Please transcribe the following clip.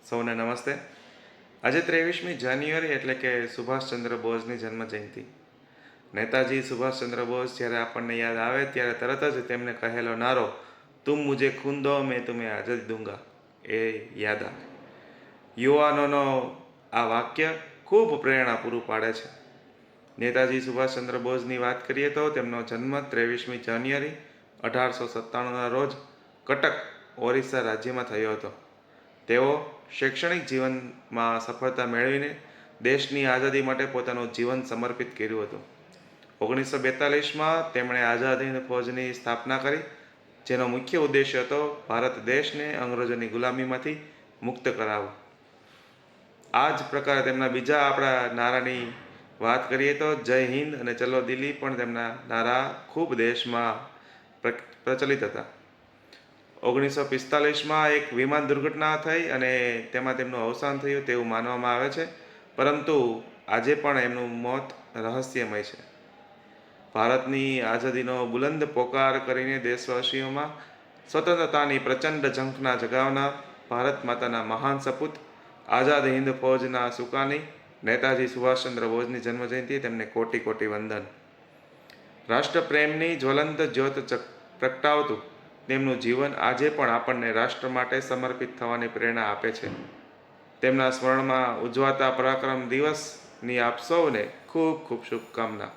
સૌને નમસ્તે. આજે 23મી જાન્યુઆરી એટલે કે સુભાષચંદ્ર બોઝની જન્મજયંતિ. નેતાજી સુભાષચંદ્ર બોઝ જ્યારે આપણને યાદ આવે ત્યારે તરત જ તેમને કહેલો નારો તુમ મુझे ખૂન દો મેં તુમ્हें આઝાદી દૂંગા એ યાદ આવે. યુવાનોનો આ વાક્ય ખૂબ પ્રેરણા પૂરું પાડે છે. નેતાજી સુભાષચંદ્ર બોઝની વાત કરીએ તો તેમનો જન્મ 23મી જાન્યુઆરી 1897ના રોજ કટક, ઓરિસ્સા રાજ્યમાં થયો હતો. તેઓ શૈક્ષણિક જીવનમાં સફળતા મેળવીને દેશની આઝાદી માટે પોતાનું જીવન સમર્પિત કર્યું હતું. 1942માં તેમણે આઝાદ હિંદ ફૌજની સ્થાપના કરી, જેનો મુખ્ય ઉદ્દેશ્ય હતો ભારત દેશને અંગ્રેજોની ગુલામીમાંથી મુક્ત કરાવવો. આ જ પ્રકારે તેમના બીજા આપણા નારાની વાત કરીએ તો જય હિન્દ અને ચલો દિલ્હી પણ તેમના નારા ખૂબ દેશમાં પ્રચલિત હતા. 1945માં એક વિમાન દુર્ઘટના થઈ અને તેમાં તેમનું અવસાન થયું તેવું માનવામાં આવે છે, પરંતુ આજે પણ એમનું મોત રહસ્યમય છે. ભારતની આઝાદીનો બુલંદ પોકાર કરીને દેશવાસીઓમાં સ્વતંત્રતાની પ્રચંડ ઝંખના જગાવનાર ભારત માતાના મહાન સપૂત આઝાદ હિંદ ફૌજના સુકાની નેતાજી સુભાષચંદ્ર બોઝની જન્મજયંતિ તેમને કોટી કોટી વંદન. રાષ્ટ્રપ્રેમની જ્વલંત જ્યોત પ્રગટાવતું તેમનું જીવન આજે પણ આપણને રાષ્ટ્ર માટે સમર્પિત થવાની પ્રેરણા આપે છે. તેમના સ્મરણમાં ઉજવાતા પરાક્રમ દિવસની આપ સૌને ખૂબ ખૂબ શુભકામના.